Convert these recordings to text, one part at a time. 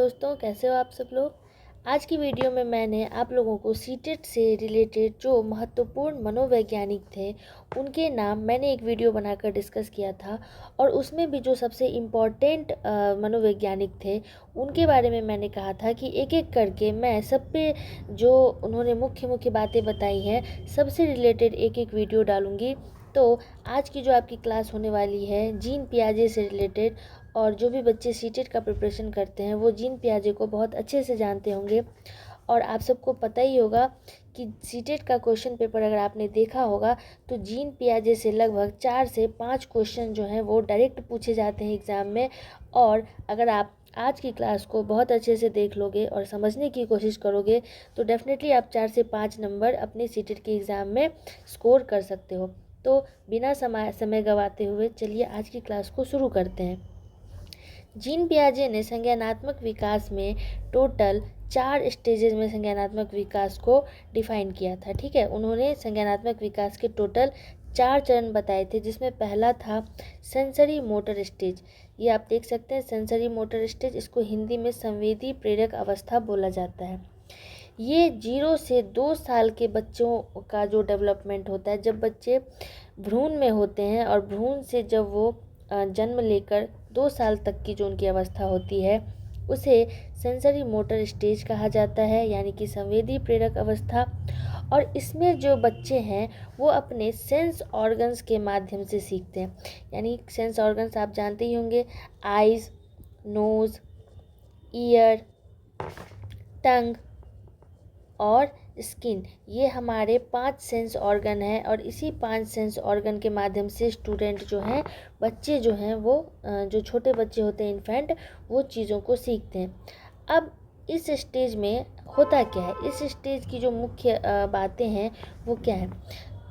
दोस्तों, कैसे हो आप सब लोग। आज की वीडियो में मैंने आप लोगों को सीटेट से रिलेटेड जो महत्वपूर्ण मनोवैज्ञानिक थे उनके नाम मैंने एक वीडियो बनाकर डिस्कस किया था। और उसमें भी जो सबसे इम्पॉर्टेंट मनोवैज्ञानिक थे उनके बारे में मैंने कहा था कि एक एक करके मैं सब पे जो उन्होंने मुख्य मुख्य बातें बताई हैं सबसे रिलेटेड एक एक वीडियो डालूँगी। तो आज की जो आपकी क्लास होने वाली है जीन पियाजे से रिलेटेड, और जो भी बच्चे सीटेट का प्रिपरेशन करते हैं वो जीन पियाजे को बहुत अच्छे से जानते होंगे। और आप सबको पता ही होगा कि सीटेट का क्वेश्चन पेपर अगर आपने देखा होगा तो जीन पियाजे से लगभग 4 से 5 क्वेश्चन जो हैं वो डायरेक्ट पूछे जाते हैं एग्ज़ाम में। और अगर आप आज की क्लास को बहुत अच्छे से देख लोगे और समझने की कोशिश करोगे तो डेफिनेटली आप 4 से 5 नंबर अपने सीटेट के एग्ज़ाम में स्कोर कर सकते हो। तो बिना समय गंवाते हुए चलिए आज की क्लास को शुरू करते हैं। जीन पियाजे ने संज्ञानात्मक विकास में टोटल 4 स्टेजेस में संज्ञानात्मक विकास को डिफाइन किया था। ठीक है, उन्होंने संज्ञानात्मक विकास के टोटल 4 चरण बताए थे, जिसमें पहला था सेंसरी मोटर स्टेज। ये आप देख सकते हैं सेंसरी मोटर स्टेज, इसको हिंदी में संवेदी प्रेरक अवस्था बोला जाता है। ये 0 से 2 साल के बच्चों का जो डेवलपमेंट होता है, जब बच्चे भ्रूण में होते हैं और भ्रूण से जब वो जन्म लेकर 2 साल तक की जो उनकी अवस्था होती है उसे सेंसरी मोटर स्टेज कहा जाता है, यानी कि संवेदी प्रेरक अवस्था। और इसमें जो बच्चे हैं वो अपने सेंस ऑर्गन्स के माध्यम से सीखते हैं। यानी सेंस ऑर्गन्स आप जानते ही होंगे, आइज़, नोज़, ईयर, टंग और स्किन। ये हमारे 5 सेंस ऑर्गन हैं और इसी 5 सेंस ऑर्गन के माध्यम से स्टूडेंट जो हैं, बच्चे जो हैं वो जो छोटे बच्चे होते हैं इन्फेंट, वो चीज़ों को सीखते हैं। अब इस स्टेज में होता क्या है, इस स्टेज की जो मुख्य बातें हैं वो क्या हैं,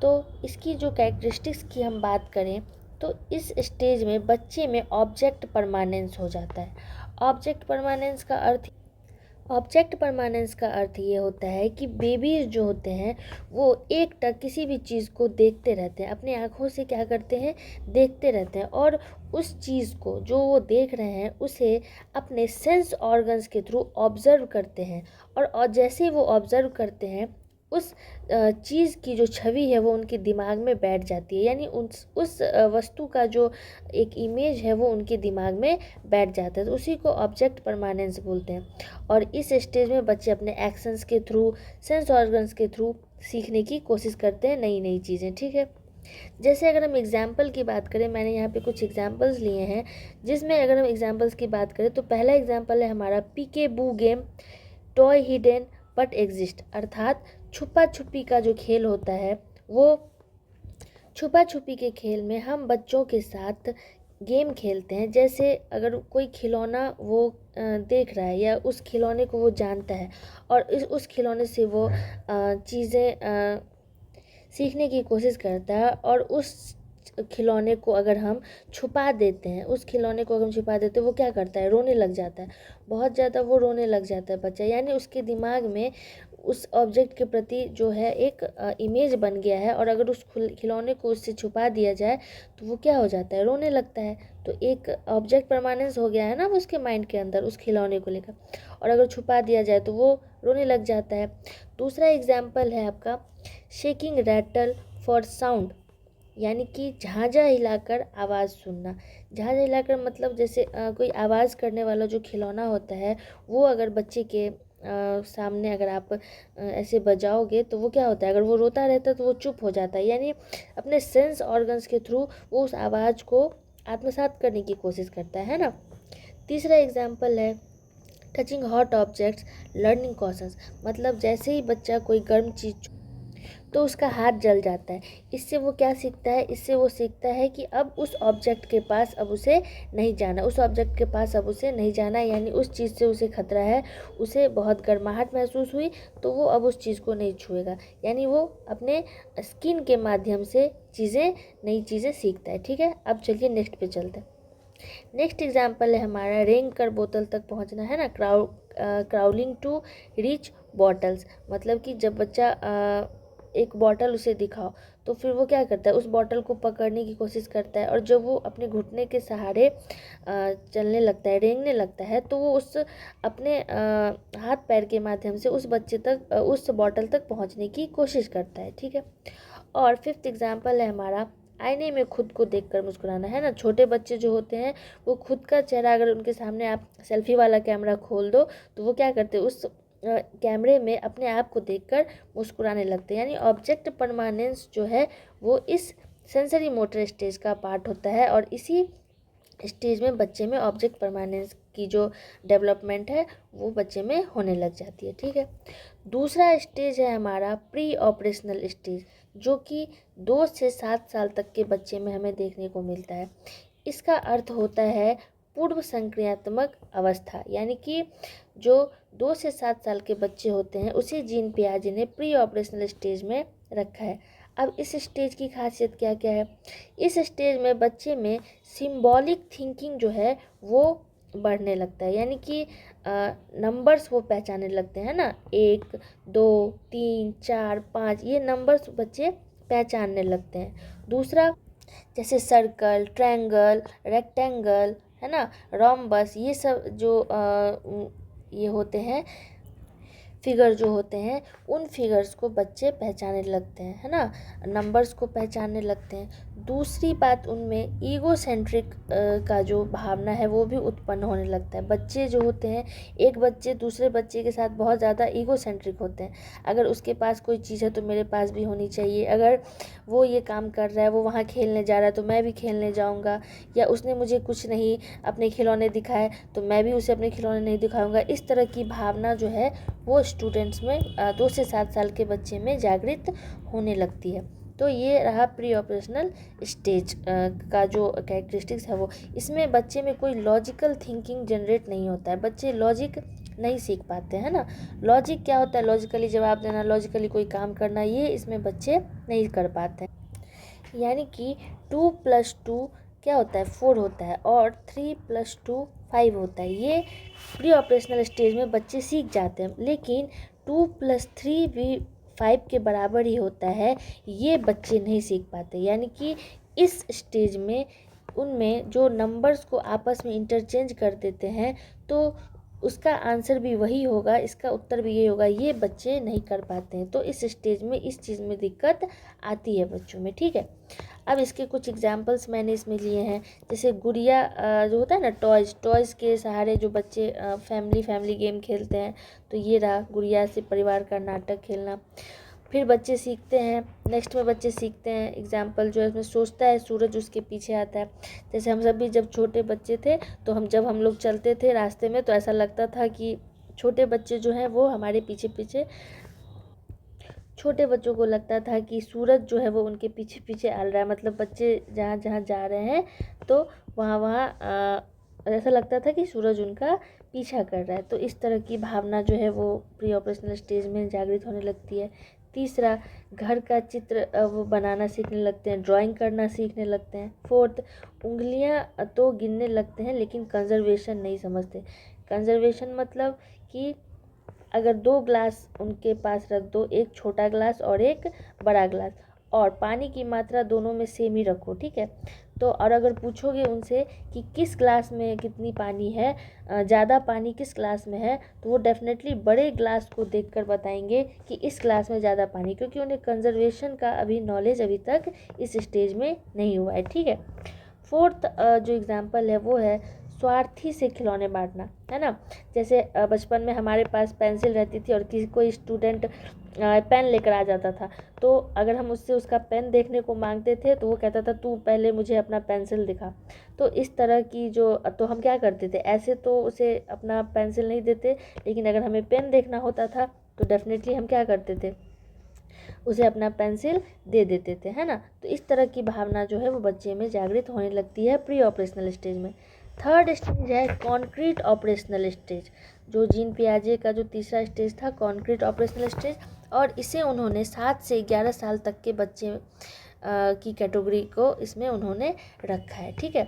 तो इसकी जो कैरेक्टरिस्टिक्स की हम बात करें तो इस स्टेज में बच्चे में ऑब्जेक्ट परमानेंस हो जाता है। ऑब्जेक्ट परमानेंस का अर्थ ये होता है कि बेबीज जो होते हैं वो एक टक किसी भी चीज़ को देखते रहते हैं, अपनी आँखों से क्या करते हैं, देखते रहते हैं। और उस चीज़ को जो वो देख रहे हैं उसे अपने सेंस ऑर्गन्स के थ्रू ऑब्ज़र्व करते हैं। और जैसे ही वो ऑब्ज़र्व करते हैं उस चीज़ की जो छवि है वो उनके दिमाग में बैठ जाती है, यानी उस वस्तु का जो एक इमेज है वो उनके दिमाग में बैठ जाता है, तो उसी को ऑब्जेक्ट परमानेंस बोलते हैं। और इस स्टेज में बच्चे अपने एक्शंस के थ्रू, सेंस ऑर्गन्स के थ्रू सीखने की कोशिश करते हैं नई नई चीज़ें। ठीक है, जैसे अगर हम एग्जाम्पल की बात करें, मैंने यहाँ पे कुछ एग्जाम्पल्स लिए हैं, जिसमें अगर हम एग्जाम्पल्स की बात करें तो पहला एग्जाम्पल है हमारा पीके बू game, toy hidden but exist. अर्थात छुपा छुपी का जो खेल होता है वो छुपा छुपी के खेल में हम बच्चों के साथ गेम खेलते हैं। जैसे अगर कोई खिलौना वो देख रहा है या उस खिलौने को वो जानता है और उस खिलौने से वो चीज़ें सीखने की कोशिश करता है, और उस खिलौने को अगर हम छुपा देते हैं, वो क्या करता है, रोने लग जाता है। बहुत ज़्यादा वो रोने लग जाता है बच्चा, यानी उसके दिमाग में उस ऑब्जेक्ट के प्रति जो है एक इमेज बन गया है। और अगर उस खिलौने को उससे छुपा दिया जाए तो वो क्या हो जाता है, रोने लगता है। तो एक ऑब्जेक्ट परमानेंस हो गया है ना उसके माइंड के अंदर उस खिलौने को लेकर, और अगर छुपा दिया जाए तो वो रोने लग जाता है। दूसरा एग्जाम्पल है आपका शेकिंग रैटल फॉर साउंड, यानी कि झांझा हिलाकर आवाज़ सुनना। झांझा हिलाकर मतलब जैसे कोई आवाज़ करने वाला जो खिलौना होता है वो अगर बच्चे के सामने अगर आप ऐसे बजाओगे तो वो क्या होता है, अगर वो रोता रहता है तो वो चुप हो जाता है, यानी अपने सेंस ऑर्गन्स के थ्रू वो उस आवाज़ को आत्मसात करने की कोशिश करता है ना। तीसरा एग्जाम्पल है touching hot objects learning cautions, मतलब जैसे ही बच्चा कोई गर्म चीज़ तो उसका हाथ जल जाता है। इससे वो क्या सीखता है, इससे वो सीखता है कि अब उस ऑब्जेक्ट के पास अब उसे नहीं जाना, यानी उस चीज़ से उसे खतरा है, उसे बहुत गर्माहट महसूस हुई तो वो अब उस चीज़ को नहीं छुएगा, यानी वो अपने स्किन के माध्यम से नई चीज़ें सीखता है। ठीक है, अब चलिए नेक्स्ट पे चलते हैं। नेक्स्ट एग्जाम्पल है हमारा रेंग कर बोतल तक पहुंचना, है ना, क्राउलिंग टू रीच बॉटल्स। मतलब कि जब बच्चा एक बॉटल उसे दिखाओ तो फिर वो क्या करता है, उस बॉटल को पकड़ने की कोशिश करता है, और जब वो अपने घुटने के सहारे चलने लगता है, रेंगने लगता है, तो वो उस अपने हाथ पैर के माध्यम से उस बच्चे तक उस बॉटल तक पहुंचने की कोशिश करता है। ठीक है। और फिफ्थ एग्जाम्पल है हमारा आईने में खुद को देखकर मुस्कुराना, है ना। छोटे बच्चे जो होते हैं वो खुद का चेहरा, अगर उनके सामने आप सेल्फी वाला कैमरा खोल दो तो वो क्या करते हैं, उस कैमरे में अपने आप को देखकर मुस्कुराने लगते हैं। यानी ऑब्जेक्ट परमानेंस जो है वो इस सेंसरी मोटर स्टेज का पार्ट होता है, और इसी स्टेज में बच्चे में ऑब्जेक्ट परमानेंस की जो डेवलपमेंट है वो बच्चे में होने लग जाती है। ठीक है। दूसरा स्टेज है हमारा प्री ऑपरेशनल स्टेज, जो कि 2 से 7 साल तक के बच्चे में हमें देखने को मिलता है। इसका अर्थ होता है पूर्व संक्रियात्मक अवस्था, यानी कि जो 2 से 7 साल के बच्चे होते हैं उसे जीन पियाजे ने प्री ऑपरेशनल स्टेज में रखा है। अब इस स्टेज की खासियत क्या क्या है, इस स्टेज में बच्चे में सिंबॉलिक थिंकिंग जो है वो बढ़ने लगता है, यानी कि नंबर्स वो पहचानने लगते हैं ना, 1 2 3 4 5, ये नंबर्स बच्चे पहचानने लगते हैं। दूसरा, जैसे सर्कल, ट्रायंगल, रेक्टेंगल, है ना, रोम्बस, ये सब जो ये होते हैं फिगर जो होते हैं, उन फिगर्स को बच्चे पहचानने लगते हैं, है ना, नंबर्स को पहचानने लगते हैं। दूसरी बात, उनमें ईगो सेंट्रिक का जो भावना है वो भी उत्पन्न होने लगता है। बच्चे जो होते हैं, एक बच्चे दूसरे बच्चे के साथ बहुत ज़्यादा ईगो सेंट्रिक होते हैं। अगर उसके पास कोई चीज़ है तो मेरे पास भी होनी चाहिए, अगर वो ये काम कर रहा है, वो वहाँ खेलने जा रहा है तो मैं भी खेलने जाऊँगा, या उसने मुझे कुछ नहीं अपने खिलौने दिखाए तो मैं भी उसे अपने खिलौने नहीं दिखाऊँगा। इस तरह की भावना जो है वो स्टूडेंट्स में 2 से 7 साल के बच्चे में जागृत होने लगती है। तो ये रहा प्री ऑपरेशनल स्टेज का जो कैरेक्टरिस्टिक्स है वो। इसमें बच्चे में कोई लॉजिकल थिंकिंग जनरेट नहीं होता है, बच्चे लॉजिक नहीं सीख पाते हैं ना। लॉजिक क्या होता है, लॉजिकली जवाब देना, लॉजिकली कोई काम करना, ये इसमें बच्चे नहीं कर पाते हैं। यानी कि 2+2 क्या होता है, 4 होता है, और 3+2 5 होता है। ये प्री ऑपरेशनल स्टेज में बच्चे सीख जाते हैं, लेकिन 2+3 भी 5 के बराबर ही होता है, ये बच्चे नहीं सीख पाते। यानी कि इस स्टेज में उनमें जो नंबर्स को आपस में इंटरचेंज कर देते हैं तो उसका आंसर भी वही होगा, इसका उत्तर भी यही होगा, ये बच्चे नहीं कर पाते हैं। तो इस स्टेज में इस चीज़ में दिक्कत आती है बच्चों में। ठीक है। अब इसके कुछ एग्जांपल्स मैंने इसमें लिए हैं, जैसे गुड़िया जो होता है ना, टॉयज़ के सहारे जो बच्चे फैमिली गेम खेलते हैं, तो ये रहा गुड़िया से परिवार का नाटक खेलना। फिर बच्चे सीखते हैं, नेक्स्ट में बच्चे सीखते हैं एग्जाम्पल जो है इसमें, सोचता है सूरज उसके पीछे आता है। जैसे हम सब भी जब छोटे बच्चे थे तो जब हम लोग चलते थे रास्ते में तो ऐसा लगता था कि छोटे बच्चे जो हैं वो हमारे पीछे पीछे, छोटे बच्चों को लगता था कि सूरज जो है वो उनके पीछे पीछे आ रहा है, मतलब बच्चे जहाँ जहाँ जा रहे हैं तो वहाँ वहाँ ऐसा लगता था कि सूरज उनका पीछा कर रहा है। तो इस तरह की भावना जो है वो प्री ऑपरेशनल स्टेज में जागृत होने लगती है। तीसरा, घर का चित्र वो बनाना सीखने लगते हैं, ड्राइंग करना सीखने लगते हैं। फोर्थ, उंगलियां तो गिनने लगते हैं लेकिन कंजर्वेशन नहीं समझते। कंजर्वेशन मतलब कि अगर 2 ग्लास उनके पास रख दो, एक छोटा ग्लास और एक बड़ा ग्लास, और पानी की मात्रा दोनों में सेम ही रखो, ठीक है। तो और अगर पूछोगे उनसे कि किस ग्लास में कितनी पानी है, ज़्यादा पानी किस ग्लास में है, तो वो डेफिनेटली बड़े ग्लास को देखकर बताएंगे कि इस ग्लास में ज़्यादा पानी, क्योंकि उन्हें कंजर्वेशन का अभी नॉलेज अभी तक इस स्टेज में नहीं हुआ है। ठीक है। फोर्थ जो एग्जाम्पल है वो है स्वार्थी से खिलौने बांटना, है ना। जैसे बचपन में हमारे पास पेंसिल रहती थी और किसी कोई स्टूडेंट पेन लेकर आ जाता था, तो अगर हम उससे उसका पेन देखने को मांगते थे तो वो कहता था तू पहले मुझे अपना पेंसिल दिखा। तो इस तरह की जो, तो हम क्या करते थे, ऐसे तो उसे अपना पेंसिल नहीं देते, लेकिन अगर हमें पेन देखना होता था तो डेफिनेटली हम क्या करते थे, उसे अपना पेंसिल दे देते थे, है ना। तो इस तरह की भावना जो है वो बच्चे में जागृत होने लगती है प्री ऑपरेशनल स्टेज में। थर्ड स्टेज है कॉन्क्रीट ऑपरेशनल स्टेज, जो जीन पियाजे का जो तीसरा स्टेज था, कॉन्क्रीट ऑपरेशनल स्टेज, और इसे उन्होंने 7 से 11 साल तक के बच्चे की कैटेगरी को इसमें उन्होंने रखा है। ठीक है।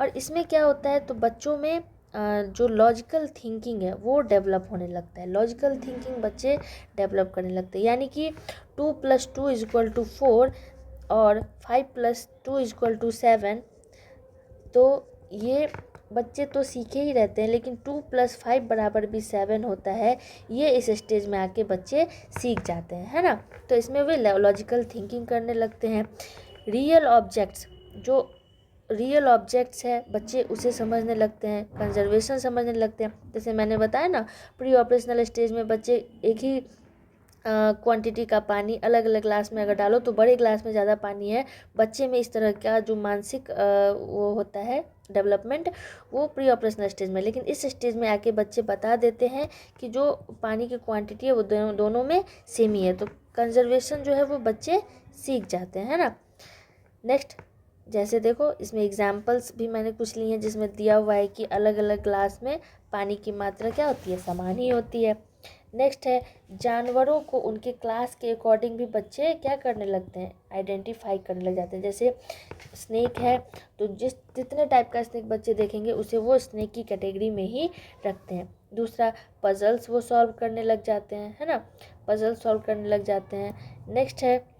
और इसमें क्या होता है, तो बच्चों में जो लॉजिकल थिंकिंग है वो डेवलप होने लगता है। लॉजिकल थिंकिंग बच्चे डेवलप करने लगते हैं, यानी कि 2+2=4 और 5+2=7। तो ये बच्चे तो सीखे ही रहते हैं, लेकिन 2+5 बराबर भी 7 होता है, ये इस स्टेज में आके बच्चे सीख जाते हैं, है ना। तो इसमें वे लॉजिकल थिंकिंग करने लगते हैं। जो रियल ऑब्जेक्ट्स है बच्चे उसे समझने लगते हैं, कंजर्वेशन समझने लगते हैं। जैसे मैंने बताया ना, प्री ऑपरेशनल स्टेज में बच्चे एक ही क्वांटिटी का पानी अलग अलग ग्लास में अगर डालो तो बड़े ग्लास में ज़्यादा पानी है। बच्चे में इस तरह का जो मानसिक वो होता है डेवलपमेंट, वो प्री ऑपरेशनल स्टेज में। लेकिन इस स्टेज में आके बच्चे बता देते हैं कि जो पानी की क्वांटिटी है वो दोनों में सेम ही है। तो कंजर्वेशन जो है वो बच्चे सीख जाते हैं, है ना। नेक्स्ट, जैसे देखो इसमें एग्जाम्पल्स भी मैंने कुछ लिए हैं, जिसमें दिया हुआ है कि अलग अलग ग्लास में पानी की मात्रा क्या होती है, समान ही होती है। नेक्स्ट है, जानवरों को उनके क्लास के अकॉर्डिंग भी बच्चे क्या करने लगते हैं, आइडेंटिफाई करने लग जाते हैं। जैसे स्नेक है तो जितने टाइप का स्नेक बच्चे देखेंगे उसे वो स्नेक की कैटेगरी में ही रखते हैं। दूसरा, पजल्स वो सॉल्व करने लग जाते हैं, है ना, पजल सॉल्व करने लग जाते हैं। नेक्स्ट है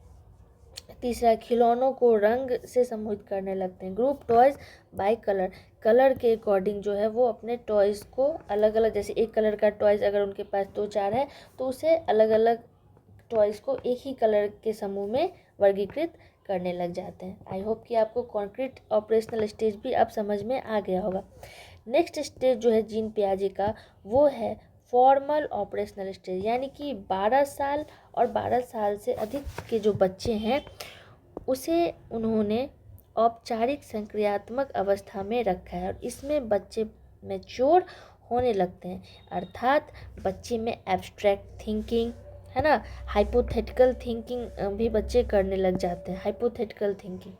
तीसरा, खिलौनों को रंग से समूहित करने लगते हैं। ग्रुप टॉयज बाय कलर के अकॉर्डिंग जो है वो अपने टॉयज़ को अलग अलग, जैसे एक कलर का टॉयज़ अगर उनके पास 2-4 है तो उसे अलग अलग टॉयज़ को एक ही कलर के समूह में वर्गीकृत करने लग जाते हैं। आई होप कि आपको कॉन्क्रीट ऑपरेशनल स्टेज भी अब समझ में आ गया होगा। नेक्स्ट स्टेज जो है जीन पियाजे का, वो है फॉर्मल ऑपरेशनल स्टेज, यानी कि 12 साल और 12 साल से अधिक के जो बच्चे हैं उसे उन्होंने औपचारिक संक्रियात्मक अवस्था में रखा है। और इसमें बच्चे मैच्योर होने लगते हैं, अर्थात बच्चे में एब्स्ट्रैक्ट थिंकिंग, है ना, हाइपोथेटिकल थिंकिंग भी बच्चे करने लग जाते हैं। हाइपोथेटिकल थिंकिंग,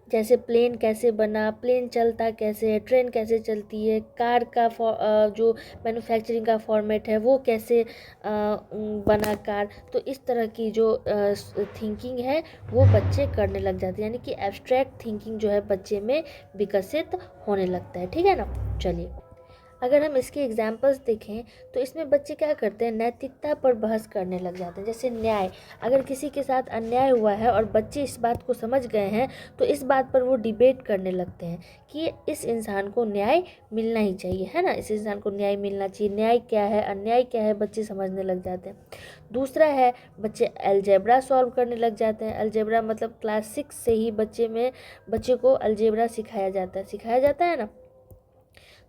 जैसे प्लेन कैसे बना, प्लेन चलता कैसे है, ट्रेन कैसे चलती है, कार का जो मैन्युफैक्चरिंग का फॉर्मेट है वो कैसे बना कार। तो इस तरह की जो थिंकिंग है वो बच्चे करने लग जाते हैं, यानी कि एब्स्ट्रैक्ट थिंकिंग जो है बच्चे में विकसित होने लगता है, ठीक है ना। चलिए, अगर हम इसके एग्जाम्पल्स देखें तो इसमें बच्चे क्या करते हैं, नैतिकता पर बहस करने लग जाते हैं। जैसे न्याय, अगर किसी के साथ अन्याय हुआ है और बच्चे इस बात को समझ गए हैं तो इस बात पर वो डिबेट करने लगते हैं कि इस इंसान को न्याय मिलना ही चाहिए, है ना, इस इंसान को न्याय मिलना चाहिए। न्याय क्या है, अन्याय क्या है, बच्चे समझने लग जाते हैं। दूसरा है, बच्चे अलजेब्रा सॉल्व करने लग जाते हैं। अलजेब्रा मतलब क्लास 6 से ही बच्चे को अलजेब्रा सिखाया जाता है ना।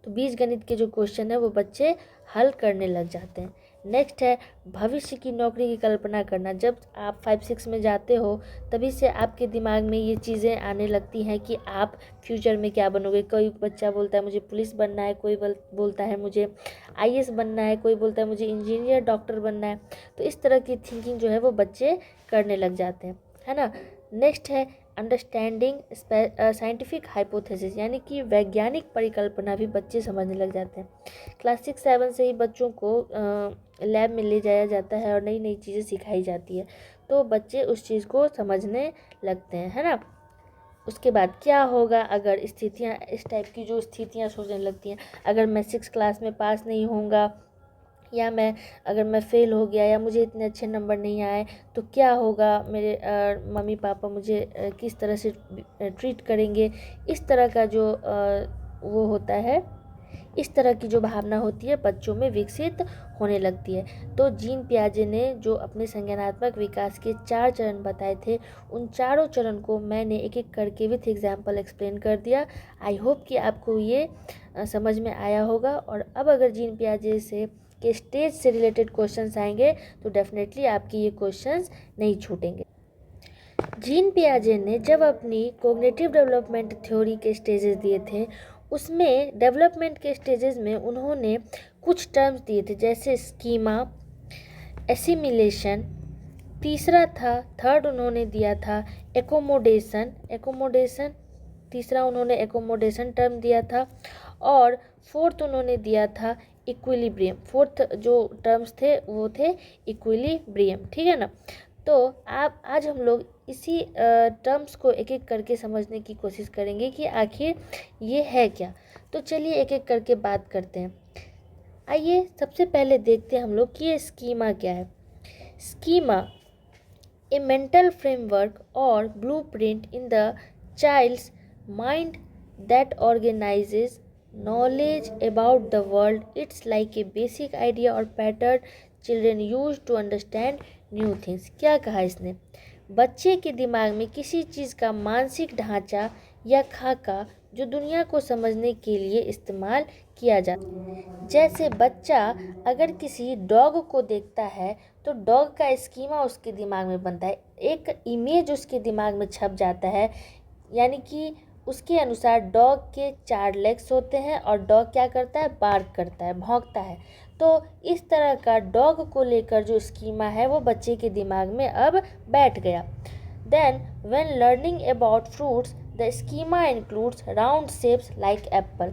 तो बीजगणित के जो क्वेश्चन है वो बच्चे हल करने लग जाते हैं। नेक्स्ट है, भविष्य की नौकरी की कल्पना करना। जब आप 5-6 में जाते हो तभी से आपके दिमाग में ये चीज़ें आने लगती हैं कि आप फ्यूचर में क्या बनोगे। कोई बच्चा बोलता है मुझे पुलिस बनना है, कोई बोलता है मुझे आईएएस बनना है, कोई बोलता है मुझे इंजीनियर डॉक्टर बनना है। तो इस तरह की थिंकिंग जो है वो बच्चे करने लग जाते हैं, है ना। नेक्स्ट है, अंडरस्टैंडिंग साइंटिफिक हाइपोथेसिस, यानी कि वैज्ञानिक परिकल्पना भी बच्चे समझने लग जाते हैं। क्लास 6-7 से ही बच्चों को लैब में ले जाया जाता है और नई नई चीज़ें सिखाई जाती है, तो बच्चे उस चीज़ को समझने लगते हैं, है ना। उसके बाद क्या होगा अगर स्थितियाँ, इस टाइप की जो स्थितियाँ सोचने लगती हैं, अगर मैं 6 क्लास में पास नहीं होऊंगा, या अगर मैं फ़ेल हो गया, या मुझे इतने अच्छे नंबर नहीं आए तो क्या होगा, मेरे मम्मी पापा मुझे किस तरह से ट्रीट करेंगे। इस तरह का जो वो होता है, इस तरह की जो भावना होती है बच्चों में विकसित होने लगती है। तो जीन पियाजे ने जो अपने संज्ञानात्मक विकास के 4 चरण बताए थे, उन चारों चरण को मैंने एक एक करके विथ एग्जाम्पल एक्सप्लेन कर दिया। आई होप कि आपको ये समझ में आया होगा। और अब अगर जीन पियाजे से के स्टेज से रिलेटेड क्वेश्चंस आएंगे तो डेफिनेटली आपकी ये क्वेश्चंस नहीं छूटेंगे। जीन पियाजे ने जब अपनी कोग्निटिव डेवलपमेंट थ्योरी के स्टेजेस दिए थे, उसमें डेवलपमेंट के स्टेजेस में उन्होंने कुछ टर्म्स दिए थे, जैसे स्कीमा, एसिमिलेशन। थर्ड उन्होंने दिया था एकोमोडेशन। तीसरा उन्होंने एकोमोडेशन टर्म दिया था। और फोर्थ उन्होंने दिया था इक्विलिब्रियम। फोर्थ जो टर्म्स थे वो थे इक्विलिब्रियम, ठीक है ना। तो आप आज हम लोग इसी टर्म्स को एक एक करके समझने की कोशिश करेंगे कि आखिर ये है क्या। तो चलिए एक एक करके बात करते हैं। आइए सबसे पहले देखते हैं हम लोग कि ये स्कीमा क्या है। Schema, a mental framework or blueprint in the child's mind that organizes knowledge about the world. It's like a basic idea or pattern children use to understand new things. क्या कहा इसने? बच्चे के दिमाग में किसी चीज़ का मानसिक ढांचा या खाका जो दुनिया को समझने के लिए इस्तेमाल किया जाता है। जैसे बच्चा अगर किसी डॉग को देखता है तो डॉग का स्कीमा उसके दिमाग में बनता है, एक इमेज उसके दिमाग में छप जाता है, यानी कि उसके अनुसार डॉग के 4 लेग्स होते हैं और डॉग क्या करता है, बार्क करता है, भौंकता है। तो इस तरह का डॉग को लेकर जो स्कीमा है वो बच्चे के दिमाग में अब बैठ गया। Then when learning about fruits the schema includes round shapes like apple.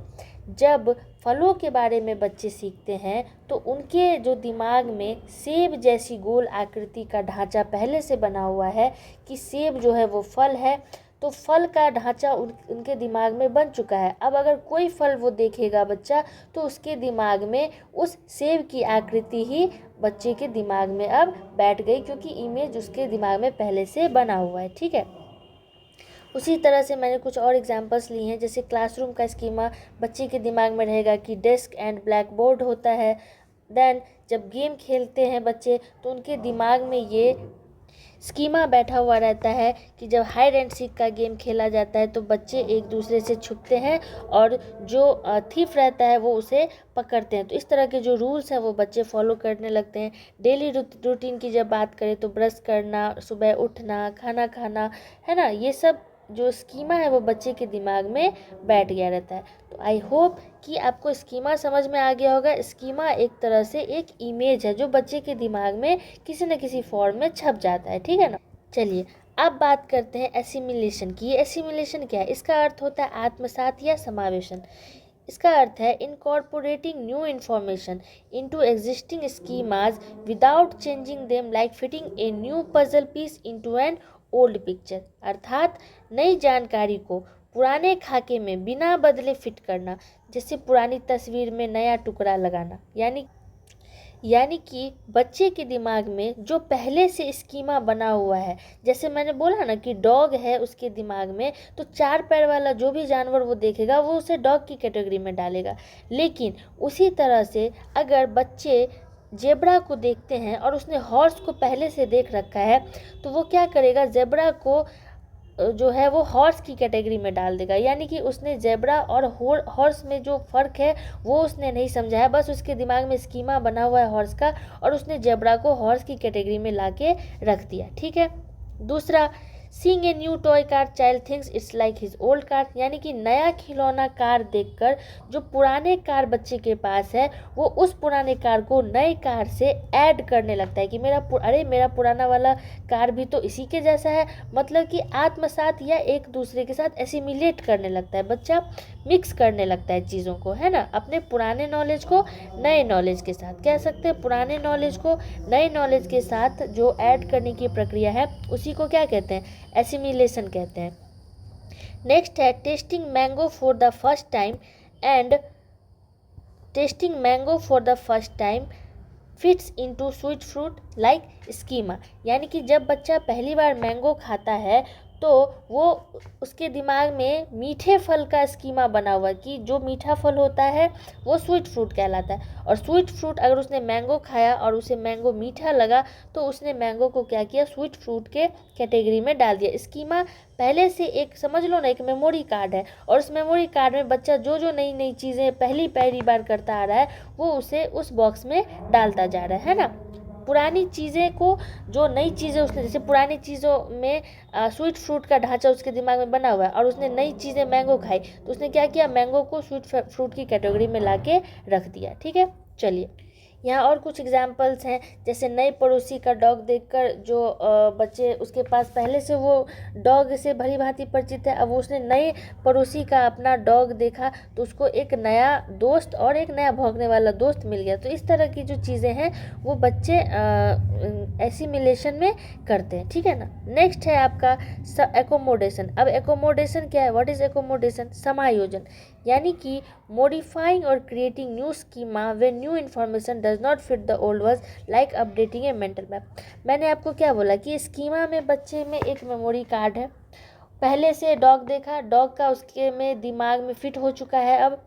जब फलों के बारे में बच्चे सीखते हैं तो उनके जो दिमाग में सेब जैसी गोल आकृति का ढांचा पहले से बना हुआ है कि सेब जो है वो फल है, तो फल का ढांचा उनके दिमाग में बन चुका है। अब अगर कोई फल वो देखेगा बच्चा तो उसके दिमाग में उस सेब की आकृति ही बच्चे के दिमाग में अब बैठ गई, क्योंकि इमेज उसके दिमाग में पहले से बना हुआ है। ठीक है, उसी तरह से मैंने कुछ और एग्जांपल्स लिए हैं। जैसे क्लासरूम का स्कीमा बच्चे के दिमाग में रहेगा कि डेस्क एंड ब्लैक बोर्ड होता है। देन जब गेम खेलते हैं बच्चे तो उनके दिमाग में ये स्कीमा बैठा हुआ रहता है कि जब हाइड एंड सीक का गेम खेला जाता है तो बच्चे एक दूसरे से छुपते हैं और जो थीफ रहता है वो उसे पकड़ते हैं। तो इस तरह के जो रूल्स हैं वो बच्चे फॉलो करने लगते हैं। डेली रूटीन की जब बात करें तो ब्रश करना, सुबह उठना, खाना खाना, है ना, ये सब जो स्कीमा है वो बच्चे के दिमाग में बैठ गया रहता है। तो आई होप कि आपको स्कीमा समझ में आ गया होगा। स्कीमा एक तरह से एक इमेज है जो बच्चे के दिमाग में किसी न किसी फॉर्म में छप जाता है। ठीक है ना। चलिए अब बात करते हैं एसिमिलेशन की। ये एसिमिलेशन क्या है? इसका अर्थ होता है आत्मसात या समावेशन। इसका अर्थ है incorporating new information into existing schemas without changing them, like fitting a new puzzle piece into an old picture. अर्थात नई जानकारी को पुराने खाके में बिना बदले फिट करना, जैसे पुरानी तस्वीर में नया टुकड़ा लगाना। यानी कि बच्चे के दिमाग में जो पहले से स्कीमा बना हुआ है, जैसे मैंने बोला ना कि डॉग है उसके दिमाग में, तो 4 पैर वाला जो भी जानवर वो देखेगा वो उसे डॉग की कैटेगरी में डालेगा। लेकिन उसी तरह से अगर बच्चे जेब्रा को देखते हैं और उसने हॉर्स को पहले से देख रखा है तो वो क्या करेगा, जेब्रा को जो है वो हॉर्स की कैटेगरी में डाल देगा। यानी कि उसने जेब्रा और हॉर्स में जो फ़र्क है वो उसने नहीं समझा है, बस उसके दिमाग में स्कीमा बना हुआ है हॉर्स का और उसने जेब्रा को हॉर्स की कैटेगरी में ला के रख दिया। ठीक है। दूसरा, seeing a new toy car child thinks it's like his old car. यानी कि नया खिलौना कार देखकर जो पुराने कार बच्चे के पास है वो उस पुराने कार को नए कार से ऐड करने लगता है कि मेरा पुराना वाला कार भी तो इसी के जैसा है। मतलब कि आत्मसात या एक दूसरे के साथ एसिमिलेट करने लगता है, बच्चा मिक्स करने लगता है चीज़ों को, है ना, अपने पुराने नॉलेज को नए नॉलेज के साथ। कह सकते हैं पुराने नॉलेज को नए नॉलेज के साथ जो ऐड करने की प्रक्रिया है उसी को क्या कहते हैं, एसिमिलेशन कहते हैं। नेक्स्ट है testing mango for the first time and testing mango for the first time fits into sweet fruit like schema. यानी कि जब बच्चा पहली बार मैंगो खाता है तो वो उसके दिमाग में मीठे फल का स्कीमा बना हुआ है कि जो मीठा फल होता है वो स्वीट फ्रूट कहलाता है। और स्वीट फ्रूट अगर उसने मैंगो खाया और उसे मैंगो मीठा लगा तो उसने मैंगो को क्या किया, स्वीट फ्रूट के कैटेगरी में डाल दिया। स्कीमा पहले से एक समझ लो ना, एक मेमोरी कार्ड है और उस मेमोरी कार्ड में बच्चा जो जो नई नई चीज़ें पहली बार करता आ रहा है वो उसे उस बॉक्स में डालता जा रहा है ना। पुरानी चीज़ें को जो नई चीज़ें उसने, जैसे पुरानी चीज़ों में स्वीट फ्रूट का ढांचा उसके दिमाग में बना हुआ है और उसने नई चीज़ें मैंगो खाई तो उसने क्या किया, मैंगो को स्वीट फ्रूट की कैटेगरी में लाके रख दिया। ठीक है। चलिए यहाँ और कुछ एग्जाम्पल्स हैं। जैसे नए पड़ोसी का डॉग देखकर जो बच्चे उसके पास पहले से वो डॉग से भली भांति परिचित है, अब उसने नए पड़ोसी का अपना डॉग देखा तो उसको एक नया दोस्त और एक नया भौंकने वाला दोस्त मिल गया। तो इस तरह की जो चीज़ें हैं वो बच्चे एसिमिलेशन में करते हैं। ठीक है ना। नेक्स्ट है आपका एकोमोडेशन। अब एकोमोडेशन क्या है, व्हाट इज़ एकोमोडेशन? समायोजन। यानी कि मॉडिफाइंग और creating new schema when new information does not fit the old ones, like updating A mental map. मैंने आपको क्या बोला कि स्कीमा में बच्चे में एक मेमोरी कार्ड है, पहले से डॉग देखा, डॉग का उसके में दिमाग में फिट हो चुका है अब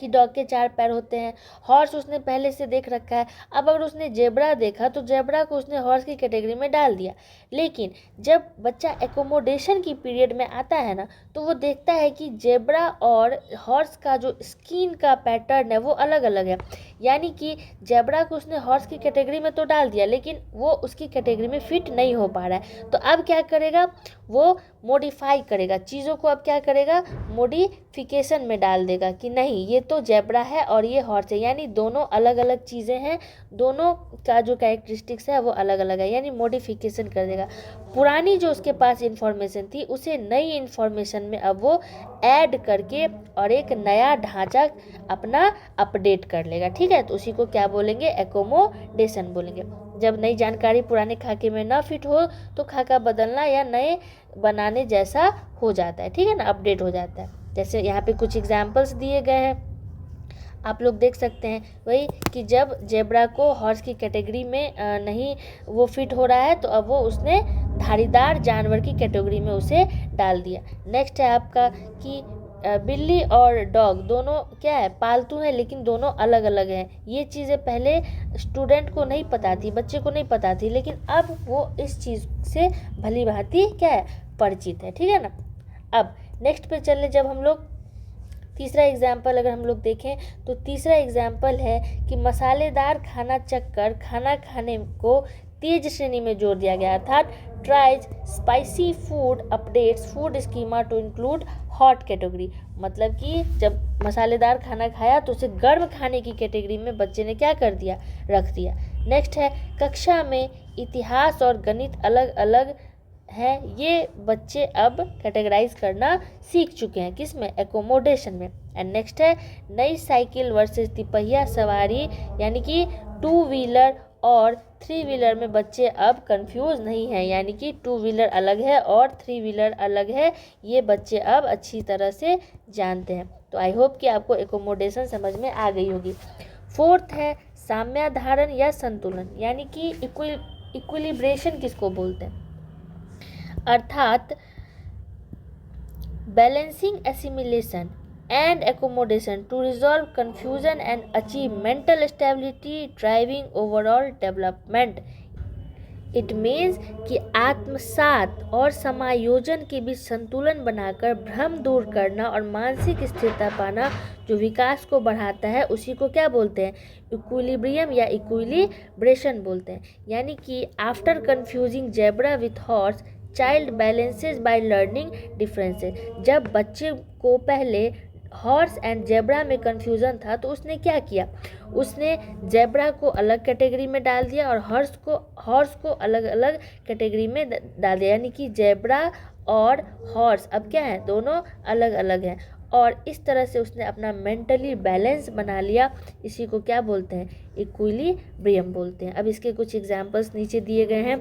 कि डॉग के 4 पैर होते हैं। हॉर्स उसने पहले से देख रखा है, अब अगर उसने जेब्रा देखा तो जेब्रा को उसने हॉर्स की कैटेगरी में डाल दिया। लेकिन जब बच्चा एकोमोडेशन की पीरियड में आता है ना, तो वो देखता है कि जेब्रा और हॉर्स का जो स्किन का पैटर्न है वो अलग अलग है। यानी कि जेब्रा को उसने हॉर्स की कैटेगरी में तो डाल दिया, लेकिन वो उसकी कैटेगरी में फिट नहीं हो पा रहा है। तो अब क्या करेगा, वो मॉडिफाई करेगा चीज़ों को, अब क्या करेगा, मॉडिफिकेशन में डाल देगा कि नहीं ये तो जेब्रा है और ये हॉर्स है, यानी दोनों अलग अलग चीज़ें हैं, दोनों का जो कैरेक्टरिस्टिक्स है वो अलग अलग है, यानी मॉडिफिकेशन कर देगा। पुरानी जो उसके पास इंफॉर्मेशन थी उसे नई इंफॉर्मेशन में अब वो ऐड करके और एक नया ढांचा अपना अपडेट कर लेगा। ठीक है, तो उसी को क्या बोलेंगे, एकोमोडेशन बोलेंगे। जब नई जानकारी पुराने खाके में ना फिट हो तो खाका बदलना या नए बनाने जैसा हो जाता है। ठीक है ना, अपडेट हो जाता है। जैसे यहाँ पे कुछ एग्जाम्पल्स दिए गए हैं, आप लोग देख सकते हैं, वही कि जब जेब्रा को हॉर्स की कैटेगरी में नहीं वो फिट हो रहा है तो अब वो उसने धारीदार जानवर की कैटेगरी में उसे डाल दिया। नेक्स्ट है आपका कि बिल्ली और डॉग दोनों क्या है, पालतू है, लेकिन दोनों अलग अलग हैं। ये चीज़ें पहले स्टूडेंट को नहीं पता थी, बच्चे को नहीं पता थी, लेकिन अब वो इस चीज़ से भली भांति क्या है, परिचित है। ठीक है ना। अब नेक्स्ट पे चलने, जब हम लोग तीसरा एग्जाम्पल अगर हम लोग देखें तो तीसरा एग्जाम्पल है कि मसालेदार खाना चखकर खाना खाने को तेज श्रेणी में जोड़ दिया गया, अर्थात tries spicy food updates food schema to include hot category. मतलब कि जब मसालेदार खाना खाया तो उसे गर्म खाने की कैटेगरी में बच्चे ने क्या कर दिया, रख दिया। नेक्स्ट है कक्षा में इतिहास और गणित अलग अलग है, ये बच्चे अब कैटेगराइज करना सीख चुके हैं, किसमें, एकोमोडेशन में। एंड नेक्स्ट है नई साइकिल वर्सेस तिपहिया सवारी, यानी कि 2 व्हीलर और 3 व्हीलर में बच्चे अब कंफ्यूज नहीं हैं, यानी कि 2 व्हीलर अलग है और 3 व्हीलर अलग है, ये बच्चे अब अच्छी तरह से जानते हैं। तो आई होप कि आपको एकोमोडेशन समझ में आ गई होगी। फोर्थ है साम्याधारण या संतुलन, यानी कि इक्विलिब्रेशन किसको बोलते हैं, अर्थात balancing assimilation and accommodation to resolve confusion and achieve mental stability driving overall development. It means कि आत्मसात और समायोजन के बीच संतुलन बनाकर भ्रम दूर करना और मानसिक स्थिरता पाना जो विकास को बढ़ाता है, उसी को क्या बोलते हैं, इक्विलिब्रियम या इक्विलिब्रेशन बोलते हैं। यानी कि after confusing zebra with horse child balances by learning differences. जब बच्चे को पहले हॉर्स एंड जेब्रा में कन्फ्यूज़न था तो उसने क्या किया, उसने जेब्रा को अलग कैटेगरी में डाल दिया और हॉर्स को अलग अलग कैटेगरी में डाल दिया, यानी कि जेब्रा और हॉर्स अब क्या है, दोनों अलग अलग हैं। और इस तरह से उसने अपना मेंटली बैलेंस बना लिया, इसी को क्या बोलते हैं, इक्विलिब्रियम बोलते हैं। अब इसके कुछ एग्जाम्पल्स नीचे दिए गए हैं,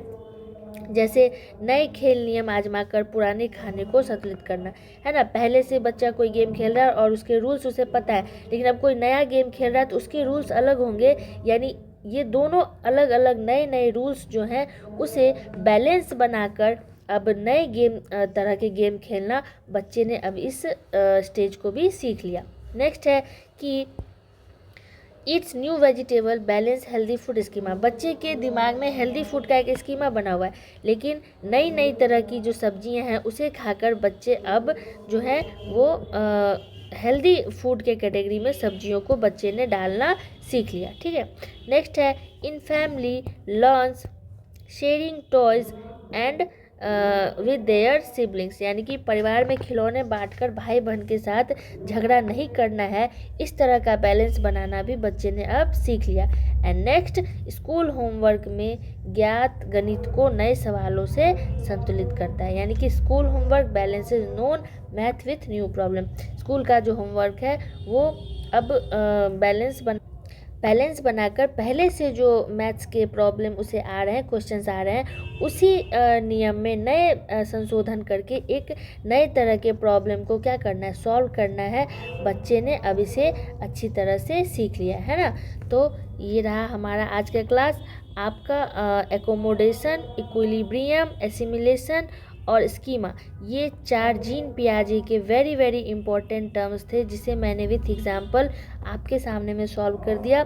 जैसे नए खेल नियम आजमाकर पुराने खाने को संतुलित करना, है ना। पहले से बच्चा कोई गेम खेल रहा है और उसके रूल्स उसे पता है, लेकिन अब कोई नया गेम खेल रहा है तो उसके रूल्स अलग होंगे, यानी ये दोनों अलग अलग नए नए रूल्स जो हैं उसे बैलेंस बनाकर अब नए गेम तरह के गेम खेलना बच्चे ने अब इस स्टेज को भी सीख लिया। नेक्स्ट है कि it's new vegetable balance healthy food schema. बच्चे के दिमाग में हेल्दी फूड का एक स्कीमा बना हुआ है, लेकिन नई नई तरह की जो सब्जियां हैं उसे खाकर बच्चे अब जो है वो हेल्दी फूड के कैटेगरी में सब्जियों को बच्चे ने डालना सीख लिया। ठीक है। नेक्स्ट है in family learns sharing toys and with their siblings, यानी कि परिवार में खिलौने बांटकर भाई बहन के साथ झगड़ा नहीं करना है, इस तरह का बैलेंस बनाना भी बच्चे ने अब सीख लिया। एंड नेक्स्ट स्कूल होमवर्क में ज्ञात गणित को नए सवालों से संतुलित करता है, यानी कि school homework balances known math with new problem. School का जो होमवर्क है वो अब बैलेंस बनाकर पहले से जो मैथ्स के प्रॉब्लम उसे आ रहे हैं, क्वेश्चंस आ रहे हैं, उसी नियम में नए संशोधन करके एक नए तरह के प्रॉब्लम को क्या करना है, सॉल्व करना है। बच्चे ने अब इसे अच्छी तरह से सीख लिया है ना। तो ये रहा हमारा आज का क्लास। आपका एकोमोडेशन, इक्विलिब्रियम, एसिमिलेशन और स्कीमा, ये 4 जीन पियाजे के वेरी वेरी इंपॉर्टेंट टर्म्स थे, जिसे मैंने विथ एग्जांपल आपके सामने में सॉल्व कर दिया।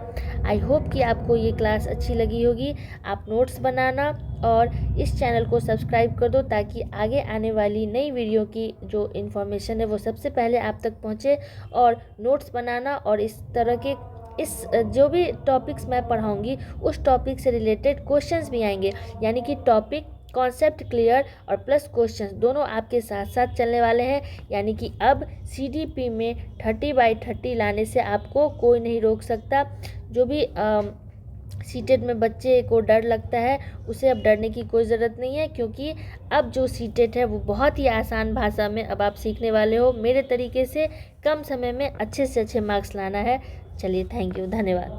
आई होप कि आपको ये क्लास अच्छी लगी होगी। आप नोट्स बनाना और इस चैनल को सब्सक्राइब कर दो, ताकि आगे आने वाली नई वीडियो की जो इन्फॉर्मेशन है वो सबसे पहले आप तक पहुँचे। और नोट्स बनाना, और इस तरह के जो भी टॉपिक्स मैं पढ़ाऊँगी उस टॉपिक से रिलेटेड क्वेश्चंस भी आएंगे, यानी कि टॉपिक, कॉन्सेप्ट क्लियर और प्लस क्वेश्चंस दोनों आपके साथ साथ चलने वाले हैं। यानी कि अब CDP में 30/30 लाने से आपको कोई नहीं रोक सकता। जो भी सीटेट में बच्चे को डर लगता है, उसे अब डरने की कोई ज़रूरत नहीं है, क्योंकि अब जो सीटेट है वो बहुत ही आसान भाषा में अब आप सीखने वाले हो। मेरे तरीके से कम समय में अच्छे से अच्छे मार्क्स लाना है। चलिए, थैंक यू, धन्यवाद।